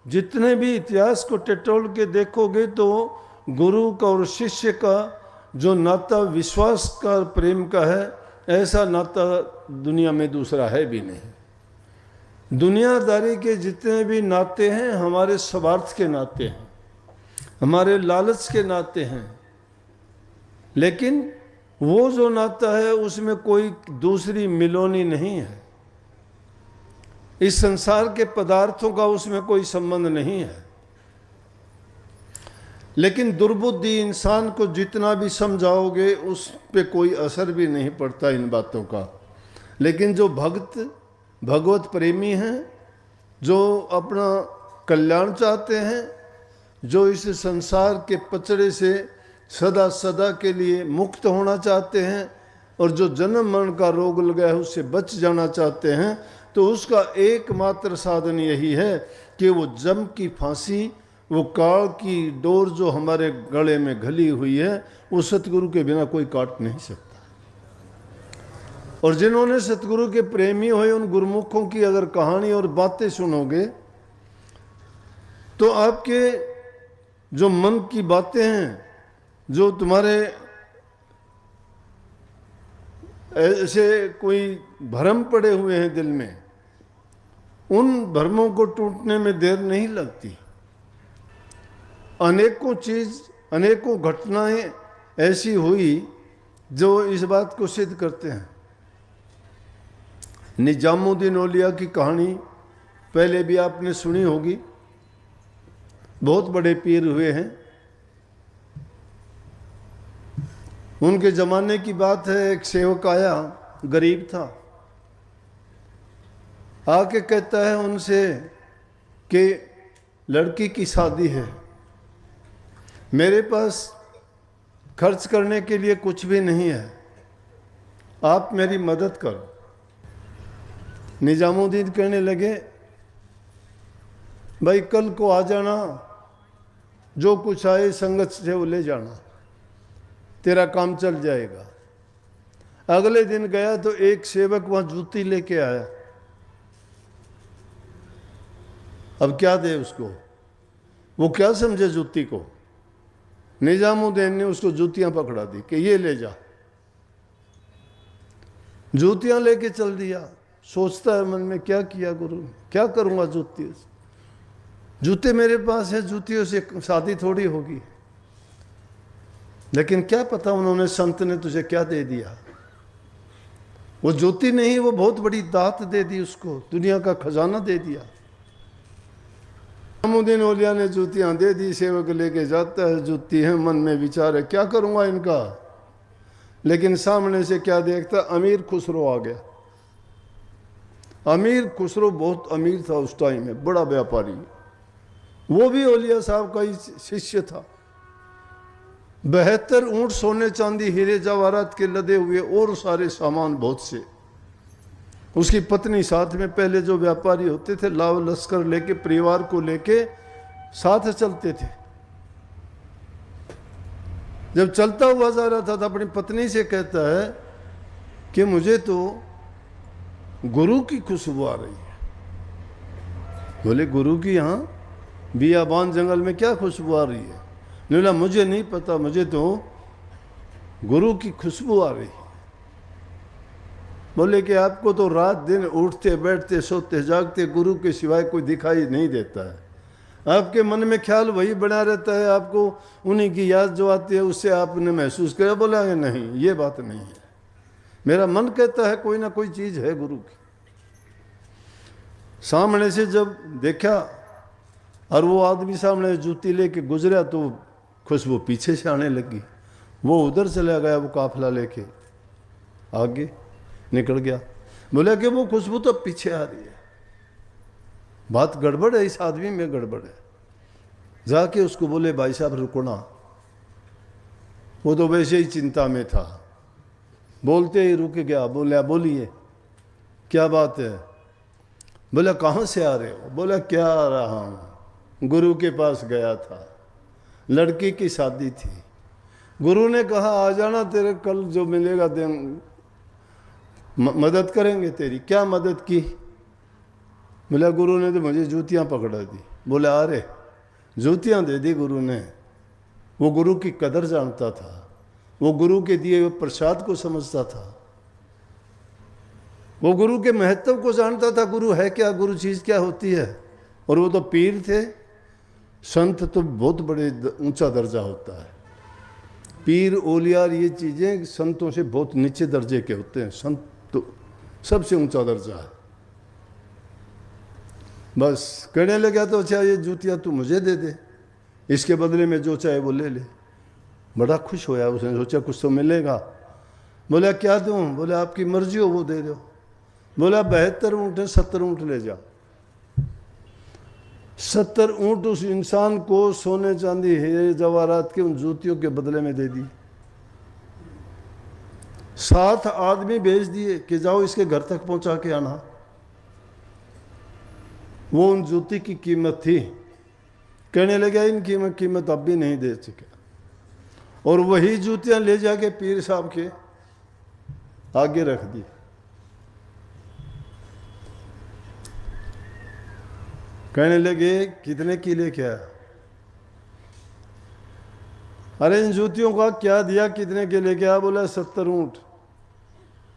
जितने भी इतिहास को टटोल के देखोगे तो गुरु का और शिष्य का जो नाता विश्वास का प्रेम का है, ऐसा नाता दुनिया में दूसरा है भी नहीं। दुनियादारी के जितने भी नाते हैं हमारे स्वार्थ के नाते हैं, हमारे लालच के नाते हैं। लेकिन वो जो नाता है उसमें कोई दूसरी मिलोनी नहीं है, इस संसार के पदार्थों का उसमें कोई संबंध नहीं है। लेकिन दुर्बुद्धि इंसान को जितना भी समझाओगे उस पे कोई असर भी नहीं पड़ता इन बातों का। लेकिन जो भगवत प्रेमी हैं, जो अपना कल्याण चाहते हैं, जो इस संसार के पचड़े से सदा सदा के लिए मुक्त होना चाहते हैं, और जो जन्म मरण का रोग लगा है उससे बच जाना चाहते हैं, तो उसका एकमात्र साधन यही है कि वो जम की फांसी, वो काल की डोर जो हमारे गले में घली हुई है, वो सतगुरु के बिना कोई काट नहीं सकता। और जिन्होंने सतगुरु के प्रेमी हुए उन गुरुमुखों की अगर कहानी और बातें सुनोगे तो आपके जो मन की बातें हैं, जो तुम्हारे ऐसे कोई भ्रम पड़े हुए हैं दिल में, उन भ्रमों को टूटने में देर नहीं लगती। अनेकों घटनाएं ऐसी हुई जो इस बात को सिद्ध करते हैं। निजामुद्दीन औलिया की कहानी पहले भी आपने सुनी होगी, बहुत बड़े पीर हुए हैं। उनके ज़माने की बात है, एक सेवक आया, गरीब था, आके कहता है उनसे कि लड़की की शादी है, मेरे पास खर्च करने के लिए कुछ भी नहीं है, आप मेरी मदद करो। निजामुद्दीन कहने लगे, भाई कल को आ जाना, जो कुछ आए संगत से वो ले जाना, तेरा काम चल जाएगा। अगले दिन गया तो एक सेवक वहां जूती लेके आया। अब क्या दे उसको, वो क्या समझे जूती को। निजामुद्दीन ने उसको जूतियां पकड़ा दी कि ये ले जा। जूतियां लेके चल दिया। सोचता है मन में, क्या किया गुरु, क्या करूंगा जूती, जूते मेरे पास है, जूतियों से शादी थोड़ी होगी। लेकिन क्या पता उन्होंने, संत ने तुझे क्या दे दिया। वो जूती नहीं, वो बहुत बड़ी दात दे दी उसको, दुनिया का खजाना दे दिया। निजामुद्दीन औलिया ने जूतियां दे दी, सेवक लेके जाता है, जूती है, मन में विचार है क्या करूंगा इनका। लेकिन सामने से क्या देखता, अमीर खुसरो आ गया। अमीर खुसरो बहुत अमीर था उस टाइम में, बड़ा व्यापारी, वो भी औलिया साहब का ही शिष्य था। 72 ऊंट सोने चांदी हीरे जवाहरात के लदे हुए और सारे सामान बहुत से। उसकी पत्नी साथ में, पहले जो व्यापारी होते थे लाव लश्कर लेके, परिवार को लेके साथ चलते थे। जब चलता हुआ जा रहा था तो अपनी पत्नी से कहता है कि मुझे तो गुरु की खुशबू आ रही है। बोले गुरु की, यहाँ बियाबान जंगल में क्या खुशबू आ रही है। बोला मुझे नहीं पता, मुझे तो गुरु की खुशबू आ रही है। बोले कि आपको तो रात दिन उठते बैठते सोते जागते गुरु के सिवाय कोई दिखाई नहीं देता है, आपके मन में ख्याल वही बना रहता है, आपको उन्हीं की याद जो आती है उससे आपने महसूस किया। बोला नहीं, ये बात नहीं है, मेरा मन कहता है कोई ना कोई चीज़ है गुरु की। सामने से जब देखा और वो आदमी सामने जूती लेके गुजरा तो खुशबू पीछे से आने लगी। वो उधर चला गया, वो काफिला लेके आगे निकल गया। बोला कि वो खुशबू तो पीछे आ रही है, बात गड़बड़ है, इस आदमी में गड़बड़ है। जाके उसको बोले भाई साहब रुकना। वो तो वैसे ही चिंता में था, बोलते ही रुक गया। बोला बोलिए क्या बात है। बोला कहाँ से आ रहे हो। बोला क्या आ रहा हूँ, गुरु के पास गया था, लड़की की शादी थी, गुरु ने कहा आ जाना, तेरे कल जो मिलेगा मदद करेंगे तेरी। क्या मदद की। बोला गुरु ने तो मुझे जूतियां पकड़ा दी। बोले अरे जूतियाँ दे दी गुरु ने। वो गुरु की कदर जानता था, वो गुरु के दिए हुए प्रसाद को समझता था, वो गुरु के महत्व को जानता था। गुरु है क्या, गुरु चीज़ क्या होती है। और वो तो पीर थे। संत तो बहुत बड़े ऊंचा दर्जा होता है। पीर ओलियार ये चीज़ें संतों से बहुत नीचे दर्जे के होते हैं। संत तो सबसे ऊंचा दर्जा है। बस कहने लगा तो अच्छा ये जूतियाँ तू मुझे दे दे, इसके बदले में जो चाहे वो ले ले। बड़ा खुश होया, उसने सोचा कुछ तो मिलेगा। बोला क्या दूँ? बोले आपकी मर्जी हो वो दे दो। बोला 72 ऊँट है, 70 ऊँट ले जा। 70 ऊँट उस इंसान को सोने चांदी हीरे जवाहरात के उन जूतियों के बदले में दे दी। 7 आदमी भेज दिए कि जाओ इसके घर तक पहुंचा के आना। वो उन जूती की कीमत थी। कहने लगा इनकी मैं कीमत अब भी नहीं दे सके। और वही जूतियां ले जाके पीर साहब के आगे रख दी। कहने लगे कितने की लेके आया? अरे इन जूतियों का क्या दिया, कितने के लेके आया? बोला 70 ऊँट।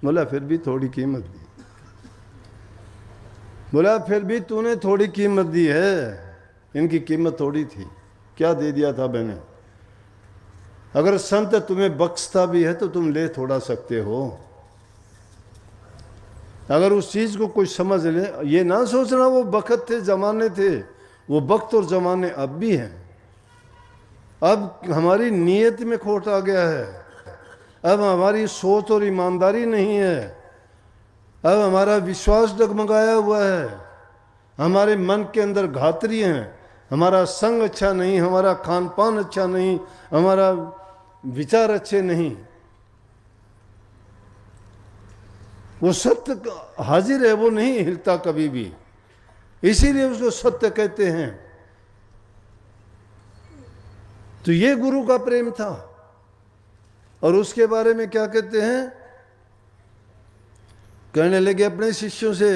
बोला फिर भी थोड़ी कीमत दी। बोला फिर भी तूने थोड़ी कीमत दी है, इनकी कीमत थोड़ी थी। क्या दे दिया था मैंने? अगर संत तुम्हें बख्शता भी है तो तुम ले थोड़ा सकते हो। अगर उस चीज को कोई समझ ले, ये ना सोचना वो वक्त थे, जमाने थे। वो वक्त और जमाने अब भी हैं। अब हमारी नीयत में खोट आ गया है। अब हमारी सोच और ईमानदारी नहीं है। अब हमारा विश्वास डगमगाया हुआ है। हमारे मन के अंदर घातरी हैं। हमारा संग अच्छा नहीं, हमारा खान पान अच्छा नहीं, हमारा विचार अच्छे नहीं। वो सत्य हाजिर है, वो नहीं हिलता कभी भी। इसीलिए उसको सत्य कहते हैं। तो ये गुरु का प्रेम था। और उसके बारे में क्या कहते हैं? कहने लगे अपने शिष्यों से,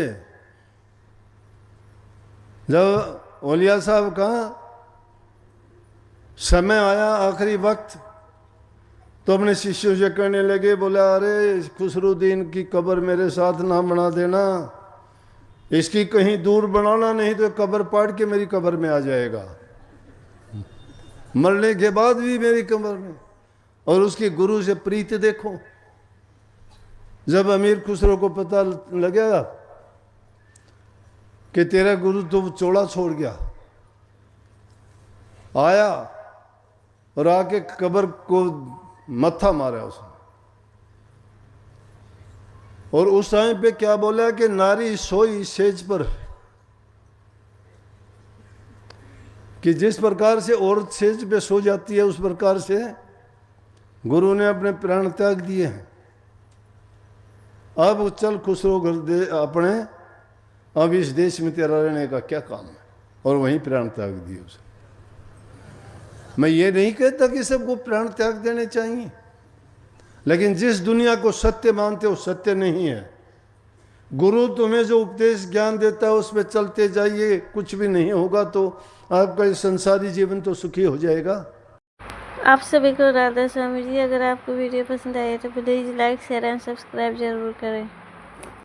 जब औलिया साहब का समय आया आखिरी वक्त, तो अपने शिष्यों से कहने लगे, बोला अरे खुसरुद्दीन की कब्र मेरे साथ ना बना देना, इसकी कहीं दूर बनाना, नहीं तो कब्र पाड़ के मेरी कब्र में आ जाएगा, मरने के बाद भी मेरी कब्र में। और उसके गुरु से प्रीत देखो। जब अमीर खुसरो को पता लगा कि तेरा गुरु तो चोला छोड़ गया, आया और आके कब्र को मत्था मारा उसने। और उस टाइम पे क्या बोला कि नारी सोई सेज पर, कि जिस प्रकार से औरत सेज पे सो जाती है उस प्रकार से गुरु ने अपने प्राण त्याग दिए हैं। अब चल खुसरो घर दे अपने, अब इस देश में तेरा रहने का क्या काम है। और वहीं प्राण त्याग दिए उसे। मैं ये नहीं कहता कि सबको प्राण त्याग देने चाहिए, लेकिन जिस दुनिया को सत्य मानते हो सत्य नहीं है। गुरु तुम्हें जो उपदेश ज्ञान देता है उस पर चलते जाइए, कुछ भी नहीं होगा तो आपका संसारी जीवन तो सुखी हो जाएगा। आप सभी को राधा स्वामी जी। अगर आपको वीडियो पसंद आए तो please like share and subscribe जरूर करें।